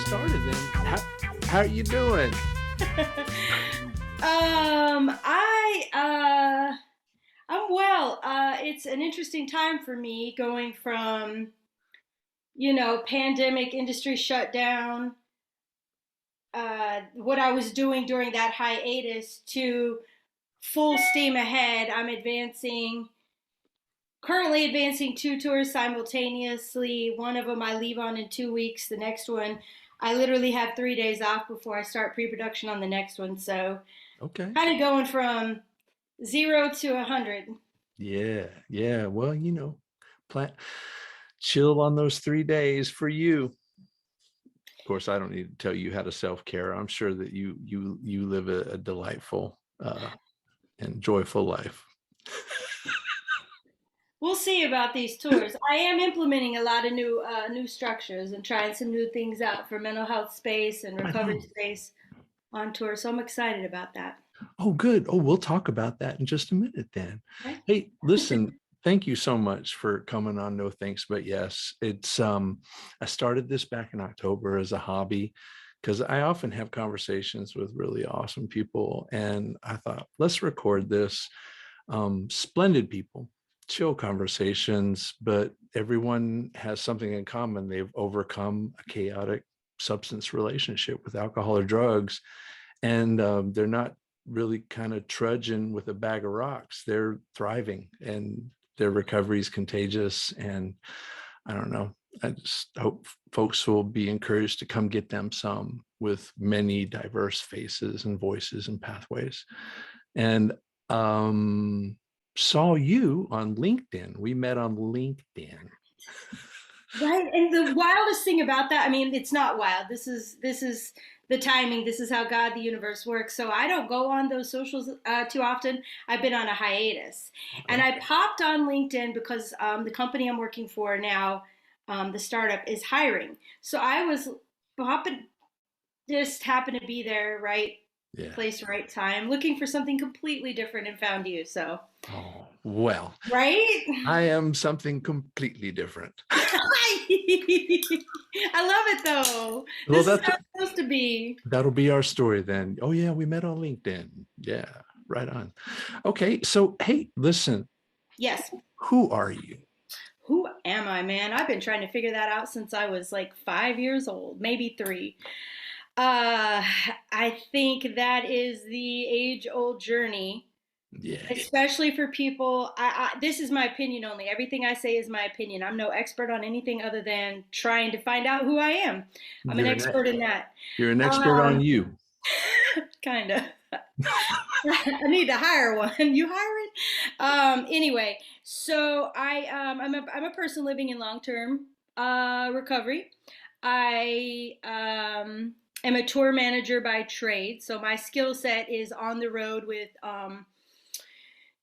started then. How are you doing? I'm well. It's an interesting time for me going from, pandemic industry shutdown, what I was doing during that hiatus to full steam ahead. Currently advancing two tours simultaneously. One of them I leave on in 2 weeks. The next one, I literally have 3 days off before I start pre-production on the next one. So Okay. kind of going from 0 to 100. Yeah, yeah. Well, plan chill on those 3 days for you. Of course, I don't need to tell you how to self-care. I'm sure that you live a delightful and joyful life. We'll see about these tours. I am implementing a lot of new structures and trying some new things out for mental health space and Right recovery on. space on tour. So I'm excited about that. Oh, good. Oh, we'll talk about that in just a minute then. Okay. Hey, listen, thank you so much for coming on No Thanks But Yes. It's I started this back in October as a hobby because I often have conversations with really awesome people. And I thought, let's record this. Splendid people, chill conversations, but everyone has something in common. They've overcome a chaotic substance relationship with alcohol or drugs, and they're not really kind of trudging with a bag of rocks. They're thriving, and their recovery is contagious. And I don't know, I just hope folks will be encouraged to come get them some, with many diverse faces and voices and pathways. And saw you on LinkedIn. We met on LinkedIn. Right. And the wildest thing about that, I mean, it's not wild. This is the timing. This is how God, the universe works. So I don't go on those socials too often. I've been on a hiatus, and I popped on LinkedIn because the company I'm working for now, the startup, is hiring. So I was popping, just happened to be there, right Yeah. place, right time, looking for something completely different, and found you. So, Oh, well, right? I am something completely different. I love it though. Well, This is how it's supposed to be. that'll be our story then. Oh yeah, we met on LinkedIn. Yeah, right on. Okay, so hey, listen, Yes. who are you? Who am I, man? I've been trying to figure that out since I was like 5 years old, maybe three. Uh, I think that is the age-old journey, Yeah. especially for people. This is my opinion only. Everything I say is my opinion. I'm no expert on anything other than trying to find out who I am. I'm an You're an expert in that. you're an expert on Um, you. kind of. I need to hire one. You hiring? Anyway, so I'm a person living in long term recovery. I am a tour manager by trade, so my skill set is on the road with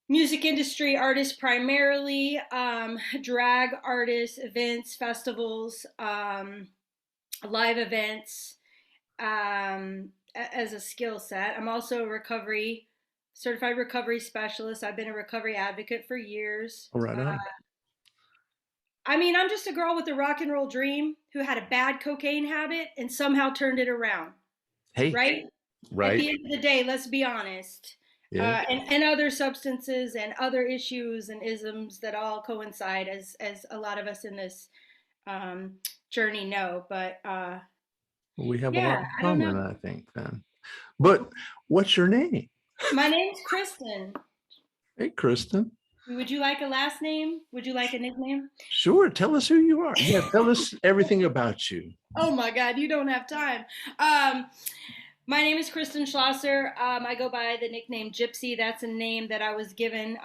music industry artists primarily, drag artists, events, festivals, live events, as a skill set. I'm also a recovery certified recovery specialist. I've been a recovery advocate for years. All right on. I mean, I'm just a girl with a rock and roll dream who had a bad cocaine habit and somehow turned it around, Hey, right? At right. the end of the day, let's be honest. Yeah. And other substances and other issues and isms that all coincide, as a lot of us in this journey know. But We have a lot yeah, in I don't common, know. I think, then. But what's your name? My name's Kristen. Hey, Kristin. Would you like a last name? Would you like a nickname? Sure. Tell us who you are. Yeah, tell us everything about you. Oh my God, you don't have time. Um, my name is Kristin Schloesser. I go by the nickname Gypsy. That's a name that I was given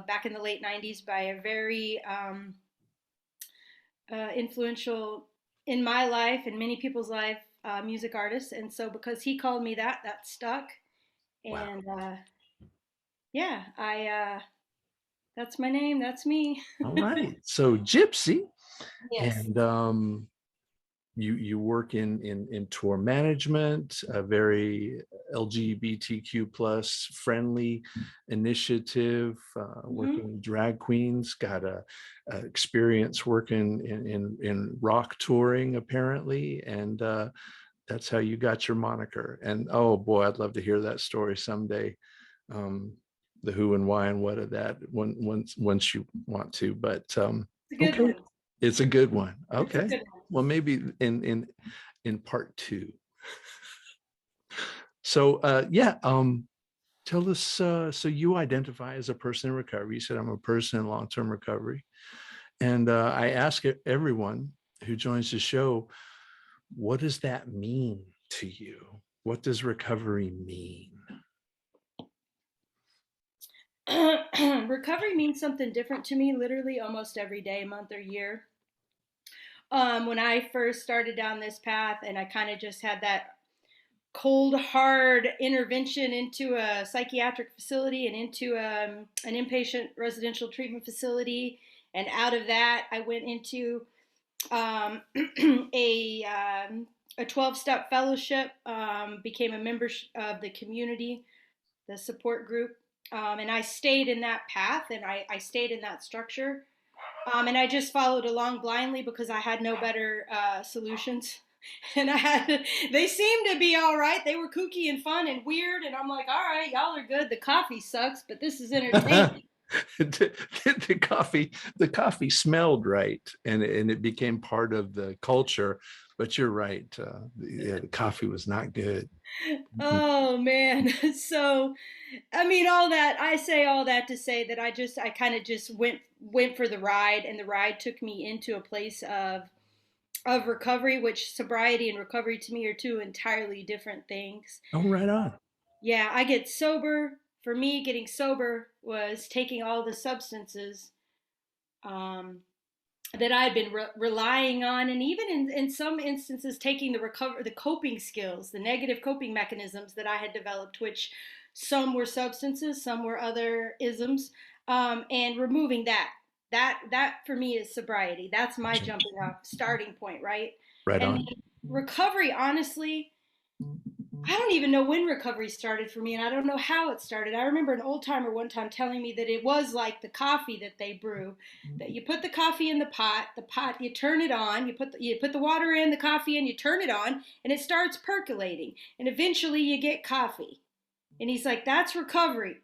back in the late 90s by a very influential in my life and many people's life music artist. And so because he called me that, that stuck. Wow. And yeah, that's my name. That's me. All right. So Gypsy, Yes. and you work in tour management, a very LGBTQ plus friendly initiative, Hmm. working with drag queens, got a experience working in rock touring apparently, and That's how you got your moniker. And oh boy, I'd love to hear that story someday. Um, the who and why and what of that once you want to. But It's a good okay, one. it's a good one. It's a Okay, good one. well maybe in part two. So yeah, tell us. So you identify as a person in recovery. You said I'm a person in long-term recovery, and I ask everyone who joins the show, what does that mean to you? What does recovery mean? Recovery means something different to me literally almost every day, month, or year. When I first started down this path and I kind of just had that cold, hard intervention into a psychiatric facility and into an inpatient residential treatment facility. And out of that, I went into um, a, a 12-step fellowship, became a member of the community, the support group. And I stayed in that path and I stayed in that structure. And I just followed along blindly because I had no better solutions. And they seemed to be all right. They were kooky and fun and weird. And I'm like, all right, y'all are good. The coffee sucks, but this is entertaining. The coffee smelled right, and it became part of the culture. But you're right. Yeah, the coffee was not good. Oh man. So, I mean, all that I say all that to say that I kind of just went for the ride, and the ride took me into a place of recovery, which sobriety and recovery to me are two entirely different things. Oh, right on. Yeah, I get sober. For me, getting sober was taking all the substances um, that I'd been relying on, and even in some instances, taking the coping skills, the negative coping mechanisms that I had developed, which some were substances, some were other isms, and removing that. That for me is sobriety. That's my jumping off starting point, right? Right And on. then recovery, honestly, I don't even know when recovery started for me, and I don't know how it started. I remember an old timer one time telling me that it was like the coffee that they brew, that you put the coffee in the pot, you turn it on, you put the water in, the coffee in, you turn it on, and it starts percolating, and eventually you get coffee. And he's like, that's recovery.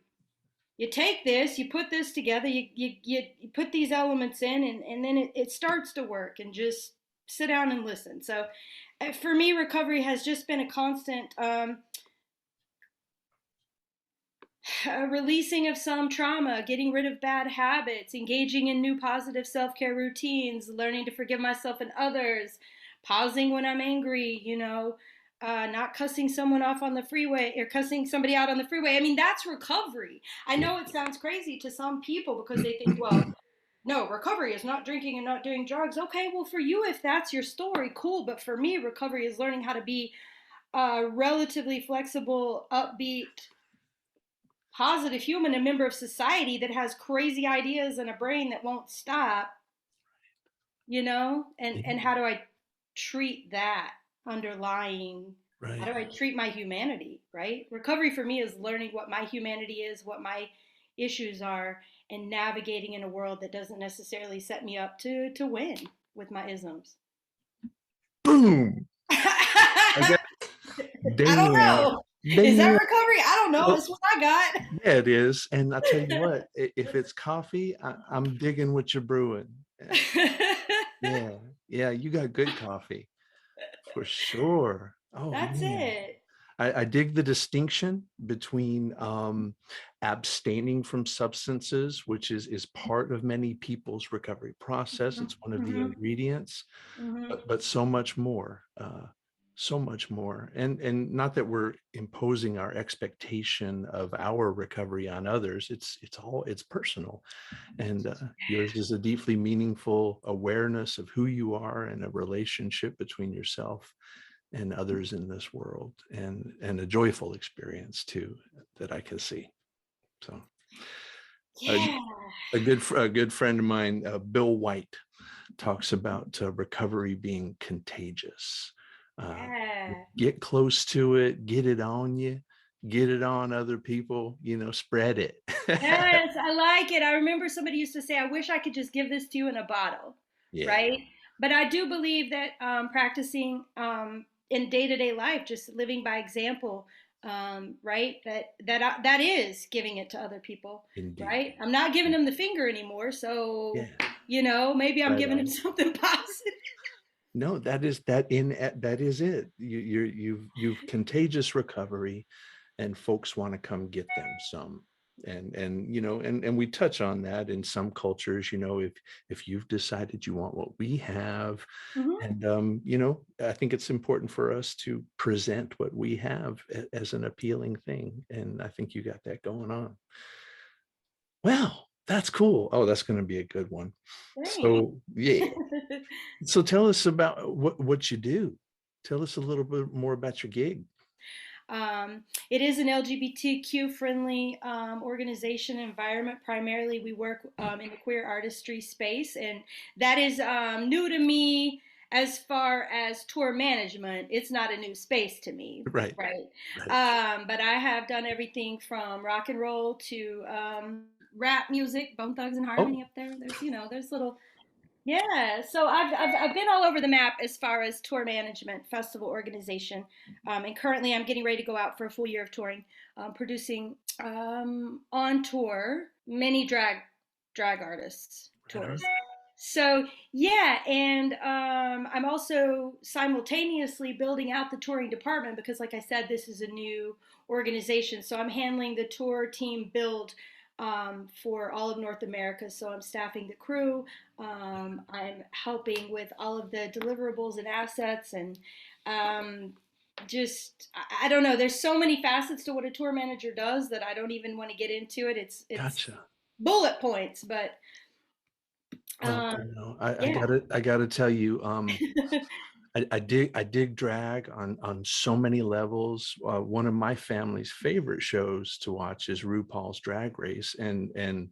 You take this, you put this together, you put these elements in, and then it starts to work, and just sit down and listen. So for me, recovery has just been a constant releasing of some trauma, getting rid of bad habits, engaging in new positive self care routines, learning to forgive myself and others, pausing when I'm angry, not cussing someone off on the freeway or cussing somebody out on the freeway. I mean, that's recovery. I know it sounds crazy to some people because they think, well, no, recovery is not drinking and not doing drugs. Okay, well, for you, if that's your story, cool. But for me, recovery is learning how to be a relatively flexible, upbeat, positive human, a member of society that has crazy ideas and a brain that won't stop, and how do I treat that underlying, how Right. do I treat my humanity, right? Recovery for me is learning what my humanity is, what my issues are, and navigating in a world that doesn't necessarily set me up to win with my isms. Boom. I I got don't damn. know, is that Damn. recovery? I don't know, Well, it's what I got. yeah, it is. And I'll tell you what, if it's coffee, I'm digging what you're brewing. Yeah. Yeah, you got good coffee for sure. Oh That's man. it. I dig the distinction between abstaining from substances, which is part of many people's recovery process. It's one of the Mm-hmm. ingredients, Mm-hmm. but so much more, so much more. And not that we're imposing our expectation of our recovery on others. It's personal, and yours is a deeply meaningful awareness of who you are and a relationship between yourself and others in this world, and a joyful experience too that I can see. So a, Yeah. a good friend of mine, Bill White, talks about recovery being contagious. Uh, Yeah. get close to it, get it on you, get it on other people, spread it. Yes, I like it. I remember somebody used to say, I wish I could just give this to you in a bottle, Yeah. right? But I do believe that practicing in day-to-day life, just living by example, right? That is giving it to other people, Indeed. right? I'm not giving them the finger anymore, so Yeah. maybe I'm Right giving them on. something positive. No, that is it. You've contagious recovery, and folks want to come get them some. And we touch on that in some cultures. If you've decided you want what we have, Hmm. and I think it's important for us to present what we have as an appealing thing, and I think you got that going on. Well, that's cool. Oh, that's going to be a good one. Thanks. So yeah. So tell us about what you do. Tell us a little bit more about your gig. It is an LGBTQ friendly organization environment. Primarily, we work in the queer artistry space, and that is new to me as far as tour management. It's not a new space to me, Right, right? right. But I have done everything from rock and roll to rap music, Bone Thugs and Oh, Harmony up there. There's little, yeah, so I've been all over the map as far as tour management, festival organization, and currently I'm getting ready to go out for a full year of touring, producing on tour many drag artists right tours. on. So yeah, and I'm also simultaneously building out the touring department because, like I said, this is a new organization. So I'm handling the tour team build for all of North America. So I'm staffing the crew. I'm helping with all of the deliverables and assets, and um, just I don't know. There's so many facets to what a tour manager does that I don't even want to get into it. It's Gotcha. bullet points, but Well, um, I yeah. gotta tell you, I dig drag on so many levels. One of my family's favorite shows to watch is RuPaul's Drag Race, and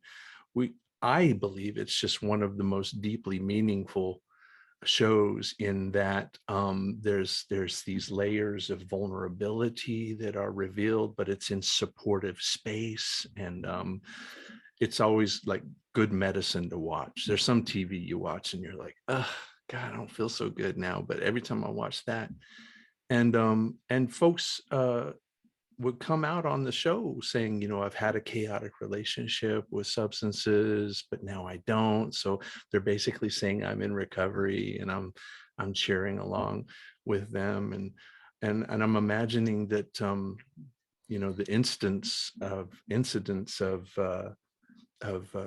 we I believe it's just one of the most deeply meaningful shows in that there's these layers of vulnerability that are revealed, but it's in supportive space, and it's always like good medicine to watch. There's some TV you watch and you're like, oh God, I don't feel so good now. But every time I watch that, and folks would come out on the show saying, I've had a chaotic relationship with substances, but now I don't. So they're basically saying I'm in recovery, and I'm cheering along with them, and I'm imagining that the incidents of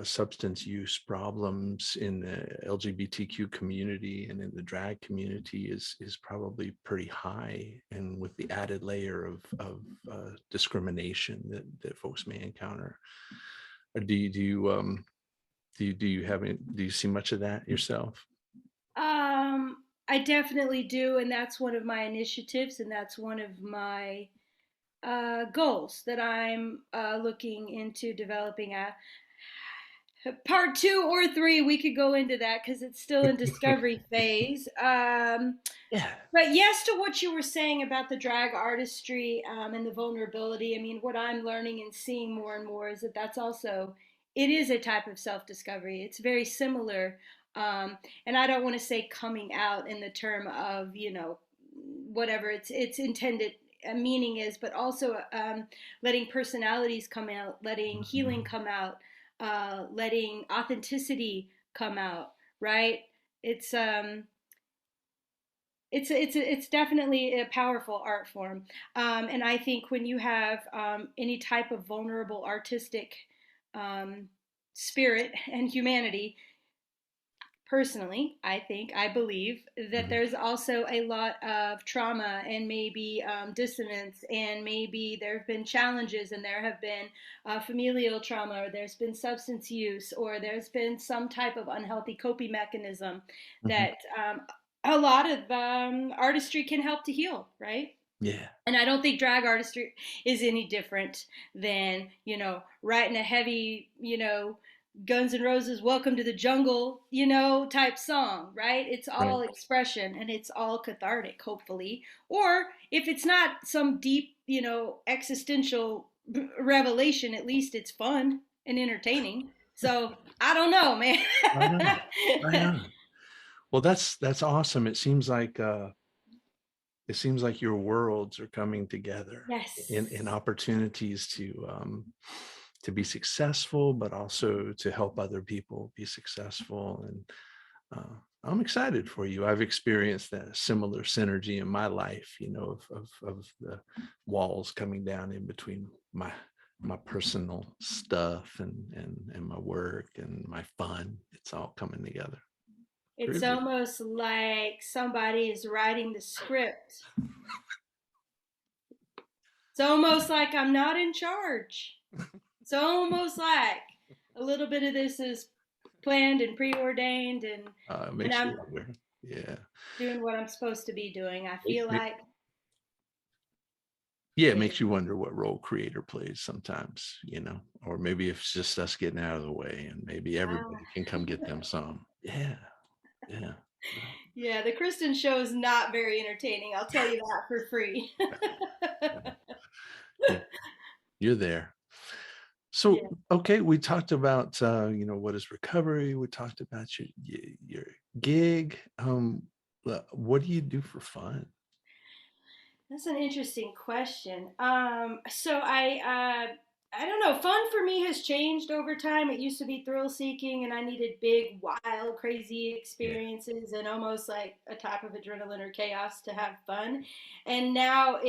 substance use problems in the LGBTQ community and in the drag community is probably pretty high, and with the added layer of discrimination that folks may encounter. Or do you see much of that yourself? I definitely do, and that's one of my initiatives, and that's one of my goals that I'm looking into developing. Part two or three, we could go into that because it's still in discovery phase. Yeah. But yes, to what you were saying about the drag artistry and the vulnerability. I mean, what I'm learning and seeing more and more is that it is a type of self-discovery. It's very similar, and I don't want to say coming out in the term of whatever its intended meaning is, but also letting personalities come out, letting healing Mhm. come out, letting authenticity come out. Right? It's um, it's definitely a powerful art form, and I think when you have any type of vulnerable artistic um, spirit and humanity, personally, I believe that Mhm. there's also a lot of trauma and maybe dissonance, and maybe there have been challenges, and there have been familial trauma, or there's been substance use, or there's been some type of unhealthy coping mechanism Mhm. that a lot of artistry can help to heal, right? Yeah. And I don't think drag artistry is any different than, writing a heavy, Guns N' Roses Welcome to the Jungle, type song, right? It's Right. all expression and it's all cathartic, hopefully. Or if it's not some deep, existential revelation, at least it's fun and entertaining. So I don't know, man. Right on. Right on. Well, that's awesome. It seems like it seems like your worlds are coming together in Yes. opportunities to be successful, but also to help other people be successful. And I'm excited for you. I've experienced that similar synergy in my life, of the walls coming down in between my personal stuff and my work and my fun. It's all coming together. It's Groovy. almost like somebody is writing the script. It's almost like I'm not in charge. It's almost like a little bit of this is planned and preordained, It and makes you I'm wonder. Yeah. doing what I'm supposed to be doing. I It- feel it- like, yeah, it yeah. makes you wonder what role creator plays sometimes, or maybe it's just us getting out of the way and maybe everybody Ah. can come get them some. Yeah. Yeah. Yeah, the Kristin show is not very entertaining. I'll tell you that for free. Yeah, you're there. So, Yeah. okay, we talked about what is recovery. We talked about your gig. What do you do for fun? That's an interesting question. So I don't know. Fun for me has changed over time. It used to be thrill seeking, and I needed big, wild, crazy Yeah, experiences and almost like a type of adrenaline or chaos to have fun. And now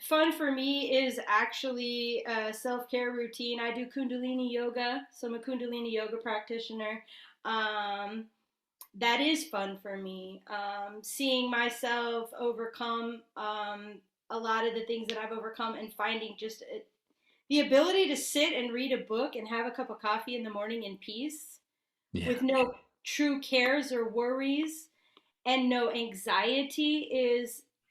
fun for me is actually a self care routine. I do Kundalini yoga, so I'm a Kundalini yoga practitioner. Um, that is fun for me. Seeing myself overcome a lot of the things that I've overcome and finding just the ability to sit and read a book and have a cup of coffee in the morning in peace yeah, with no true cares or worries and no anxiety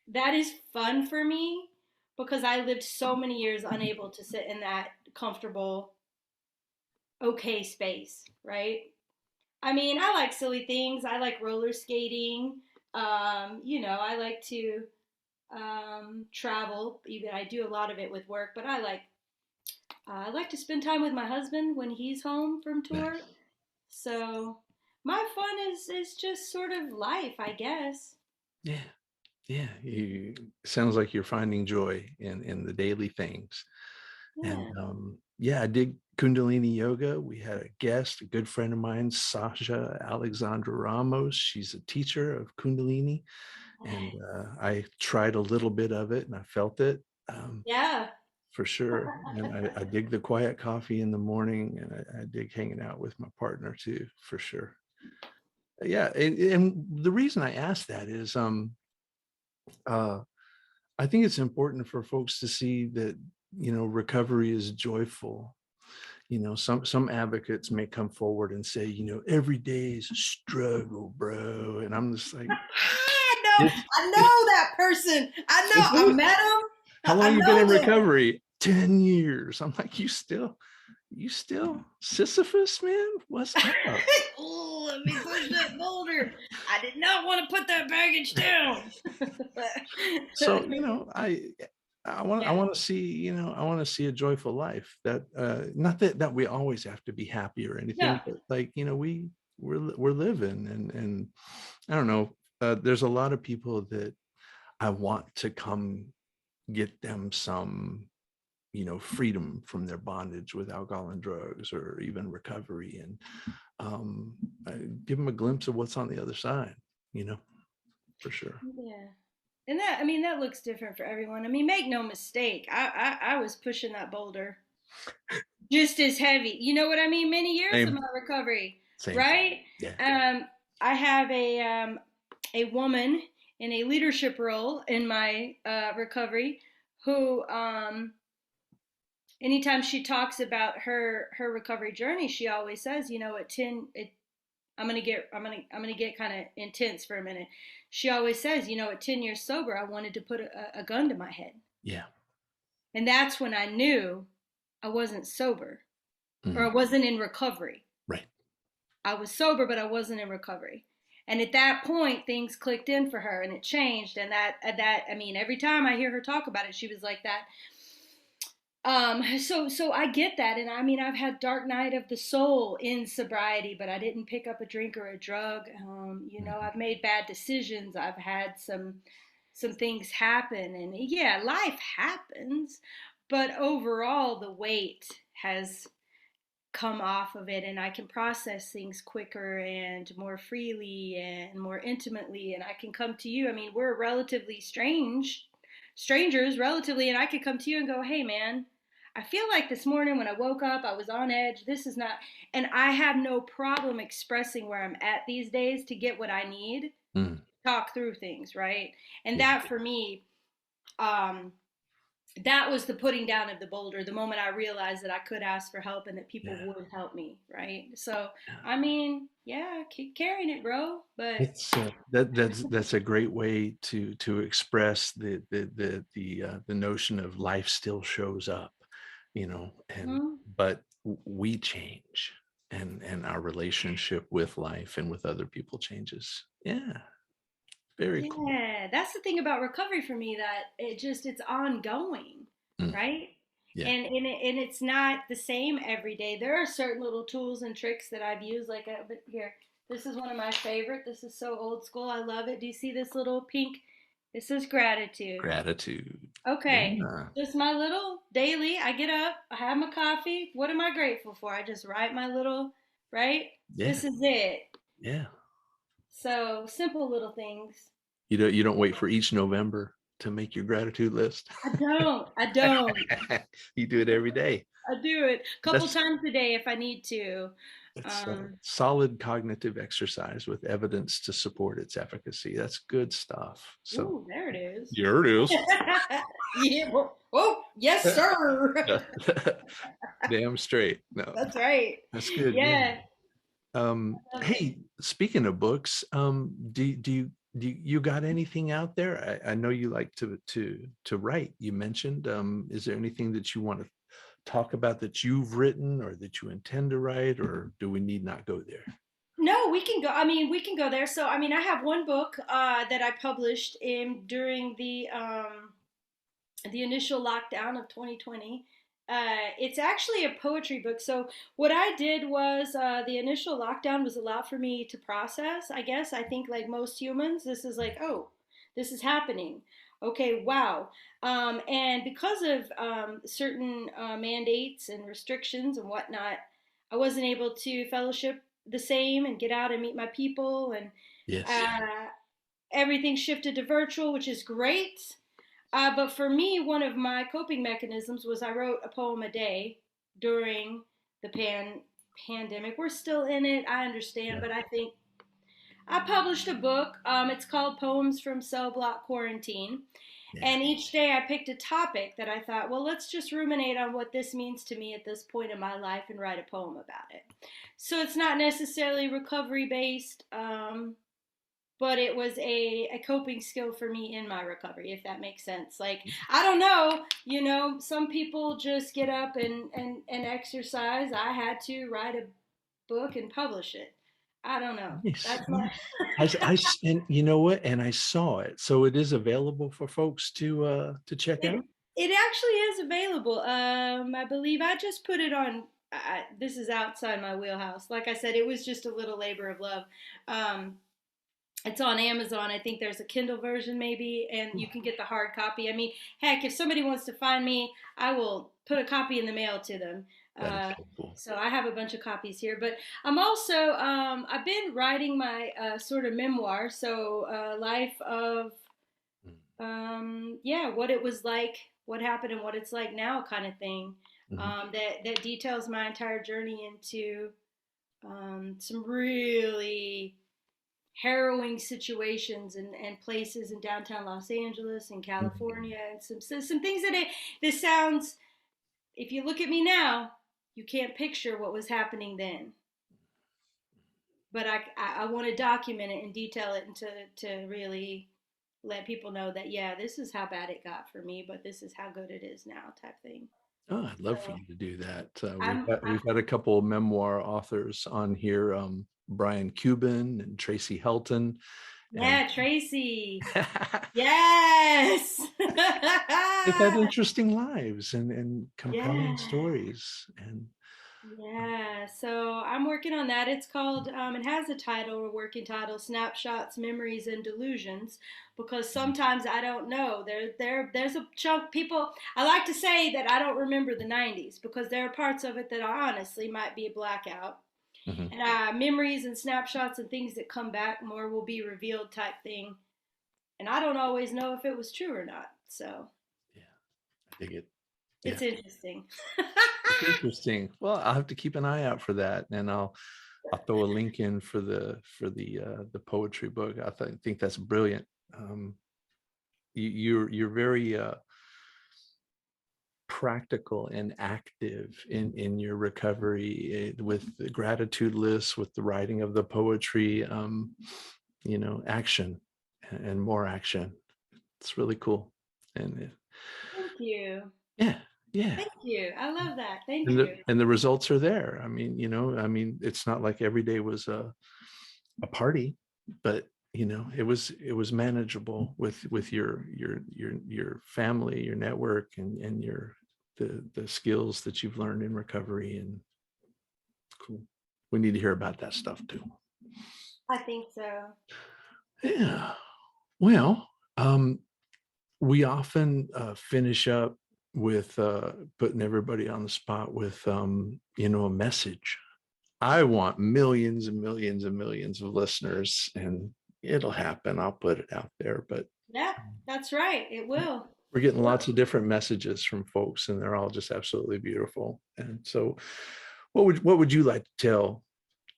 that is fun for me because I lived so many years unable to sit in that comfortable, okay space, right? I mean, I like silly things. I like roller skating. I like to travel. Even I do a lot of it with work, but I like to spend time with my husband when he's home from tour. nice. So my fun is just sort of life, I guess. Yeah, yeah. You sounds like you're finding joy in the daily things. And Yeah. yeah, I dig Kundalini yoga. We had a guest, a good friend of mine, Sasha Alexandra Ramos. She's a teacher of Kundalini, and I tried a little bit of it and I felt it. Yeah. For sure. And I dig the quiet coffee in the morning, and I dig hanging out with my partner too, for sure. Yeah. And the reason I asked that is uh, I think it's important for folks to see that, recovery is joyful. Some advocates may come forward and say, every day is a struggle, bro. And I'm just like, it's, I know that person. is I it? met him. How long I you been in know them. recovery? 10 years. I'm like, you still Sisyphus, man? What's up? Oh, let me push that boulder. I did not want to put that baggage down. So, I Yeah. want to see, I want to see a joyful life that, not that we always have to be happy or No. anything, but like, we're living and I don't know, there's a lot of people that I want to come get them some, freedom from their bondage with alcohol and drugs or even recovery, and I give them a glimpse of what's on the other side, you know, for sure. Yeah. And that looks different for everyone. I mean, make no mistake. I was pushing that boulder just as heavy. You know what I mean? Many years of Same, my recovery, same. right? Yeah. Um, I have a woman in a leadership role in my recovery who anytime she talks about her recovery journey, she always says, at 10, I'm gonna get kind of intense for a minute. She always says, at 10 years sober, I wanted to put a gun to my head, Yeah. and that's when I knew I wasn't sober or I Mm, wasn't in recovery. right. I was sober, but I wasn't in recovery. And at that point, things clicked in for her, and it changed. And I mean, every time I hear her talk about it, she was like that. So I get that, and I mean, I've had dark night of the soul in sobriety, but I didn't pick up a drink or a drug. Mhm. I've made bad decisions. I've had some things happen, and yeah, life happens, but overall the weight has come off of it, and I can process things quicker and more freely and more intimately, and I can come to you. I mean, we're relatively strangers relatively, and I could come to you and go, hey man, I feel like this morning when I woke up I was on edge, this is not, and I have no problem expressing where I'm at these days to get what I need, Mm, talk through things, right? And yeah. that for me, um that was the putting down of the boulder, the moment I realized that I could ask for help and that people Yeah. would help me, right? So I mean, yeah, keep carrying it, bro. But It's that's a great way to express the notion of life still shows up, and mm, but we change, and our relationship with life and with other people changes. Yeah, very cool. yeah, that's the thing about recovery for me, that it's ongoing, Mm, right? yeah. And it's not the same every day. There are certain little tools and tricks that I've used, like but here, this is one of my favorite. This is so old school. I love it. Do you see this little pink? This is gratitude. Gratitude. Okay, Yeah. just my little daily. I get up, I have my coffee. What am I grateful for? I just write my little, right? Yeah. This is it. Yeah. So simple little things. You don't wait for each November to make your gratitude list. I don't. I don't. You do it every day. I do it a couple That's times a day if I need to. It's a Um, solid cognitive exercise with evidence to support its efficacy. That's good stuff. So ooh, there it is. here it is. Yeah. Oh, yes, sir. Damn straight. No, That's right. that's good. Yeah. Yeah. I love it. Hey, speaking of books, do you got anything out there? I know you like to write. You mentioned. Is there anything that you want to talk about that you've written or that you intend to write, or do we need not go there? No, we can go. I mean, we can go there. So, I mean, I have one book that I published in during the initial lockdown of 2020. It's actually a poetry book. So what I did was the initial lockdown was allowed for me to process. I guess I think like most humans, this is like, oh, this is happening. Okay, wow. And because of certain mandates and restrictions and whatnot, I wasn't able to fellowship the same and get out and meet my people, and Yes. uh, everything shifted to virtual, which is great. But for me, one of my coping mechanisms was I wrote a poem a day during the pandemic. We're still in it, I understand, Yeah. but I think I published a book. It's called Poems from Cell Block Quarantine. Yeah. And each day I picked a topic that I thought, well, let's just ruminate on what this means to me at this point in my life and write a poem about it. So it's not necessarily recovery based. But it was a coping skill for me in my recovery, if that makes sense. Like, I don't know, some people just get up and exercise. I had to write a book and publish it. I don't know. Nice. That's my. And you know what? And I saw it, so it is available for folks to check it, out. it actually is available. I believe I just put it on. This is outside my wheelhouse. Like I said, it was just a little labor of love. Um, It's on Amazon. I think there's a Kindle version maybe, and you can get the hard copy. I mean, heck, if somebody wants to find me, I will put a copy in the mail to them. That is helpful. So I have a bunch of copies here, but I'm also I've been writing my sort of memoir, so life of yeah, what it was like, what happened, and what it's like now, kind of thing. Mhm. That details my entire journey into some really harrowing situations and places in downtown Los Angeles and Mhm. California, and some things that this sounds, if you look at me now, you can't picture what was happening then. But I want to document it and detail it, and to really let people know that, yeah, this is how bad it got for me, but this is how good it is now, type thing. Oh, I'd love for So you to do that. We've I'm got I, we've got a couple of memoir authors on here, Brian Cuban and Tracy Helton, and yeah, Tracy. Yes. they've had interesting lives and compelling Yeah. stories. And Yeah, so I'm working on that. It's called, it has a title, a working title, Snapshots, Memories, and Delusions, because sometimes I don't know. There's a chunk people, I like to say that I don't remember the 90s because there are parts of it that I honestly might be a blackout. Mhm. And memories and snapshots and things that come back more will be revealed type thing. And I don't always know if it was true or not. So Yeah, I dig it. Yeah, it's interesting. it's interesting. Well, I'll have to keep an eye out for that, and I'll throw a link in for the poetry book. Think that's brilliant. Um, you're very practical and active in your recovery, with the gratitude lists, with the writing of the poetry. Action and more action. It's really cool, and Thank you. yeah, yeah. Thank you. I love that. Thank And you. the results are there. It's not like every day was a party, but it was manageable with your family, your network, and the skills that you've learned in recovery. And cool. We need to hear about that stuff too. I think so. Yeah. Well, we often finish up with putting everybody on the spot with a message. I want millions and millions and millions of listeners, and it'll happen. I'll put it out there, but Yeah, that's right. It will. we're getting lots of different messages from folks, and they're all just absolutely beautiful. And so, what would you like to tell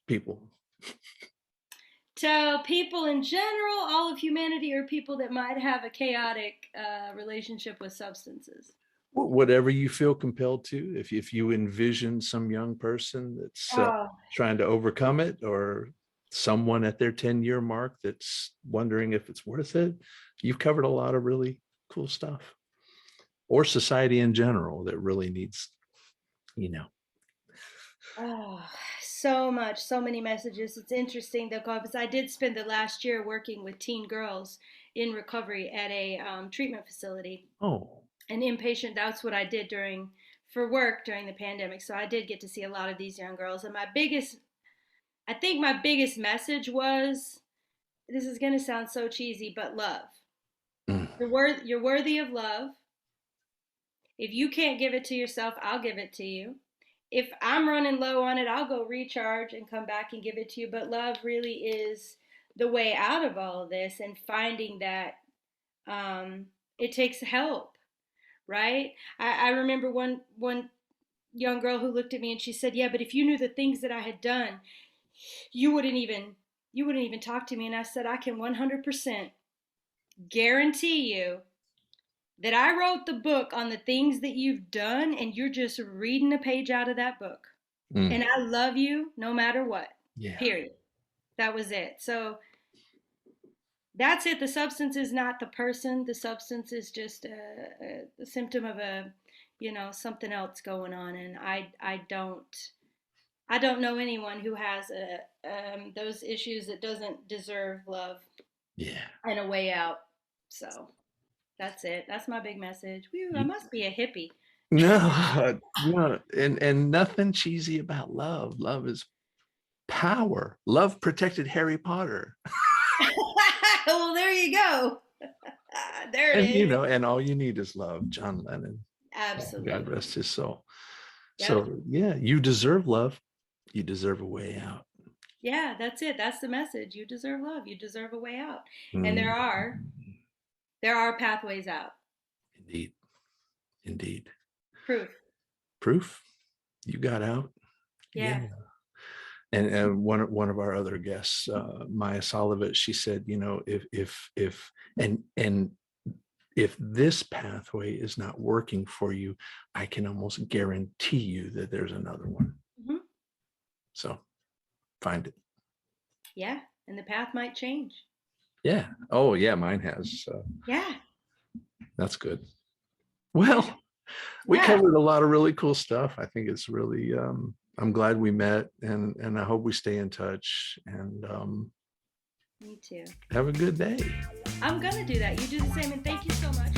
people? To people in general, all of humanity, or people that might have a chaotic relationship with substances. Whatever you feel compelled to. If you envision some young person that's Oh, trying to overcome it, or someone at their 10-year mark that's wondering if it's worth it, you've covered a lot of really cool stuff. Or society in general that really needs, you know. oh, so much, so many messages. It's interesting though, because I did spend the last year working with teen girls in recovery at a treatment facility, Oh, an inpatient. That's what I did for work during the pandemic. So I did get to see a lot of these young girls. And I think my biggest message was, this is going to sound so cheesy, but love. mm, You're worthy of love. If you can't give it to yourself, I'll give it to you. If I'm running low on it, I'll go recharge and come back and give it to you. But love really is the way out of all of this, and finding that it takes help, right? I remember one young girl who looked at me and she said, "Yeah, but if you knew the things that I had done, you wouldn't even you wouldn't even talk to me." And I said, "I can 100% guarantee you that I wrote the book on the things that you've done, and you're just reading a page out of that book. mm, And I love you no matter what. yeah, Period." That was it. So that's it. The substance is not the person. The substance is just a symptom of something else going on. And I don't know anyone who has those issues that doesn't deserve love yeah. and a way out. So that's it. That's my big message. Whew, I must be a hippie. No, no, and nothing cheesy about love. Love is power. Love protected Harry Potter. Well, there you go. There it And is. and all you need is love. John Lennon. God Absolutely. rest his soul. Yep. So yeah, you deserve love. You deserve a way out. Yeah, that's it. That's the message. You deserve love. You deserve a way out. And Mm, there are pathways out. indeed. Indeed. Proof. Proof. You got out. Yeah. Yeah. And one of our other guests, Maya Solovit, she said, if and if this pathway is not working for you, I can almost guarantee you that there's another one. Hmm. So find it. Yeah. And the path might change. Yeah. Oh yeah, mine has. Yeah. That's good. Yeah. Well, we Yeah. covered a lot of really cool stuff. I think it's really I'm glad we met, and I hope we stay in touch, and Me too. have a good day. I'm going to do that. You do the same. And thank you so much.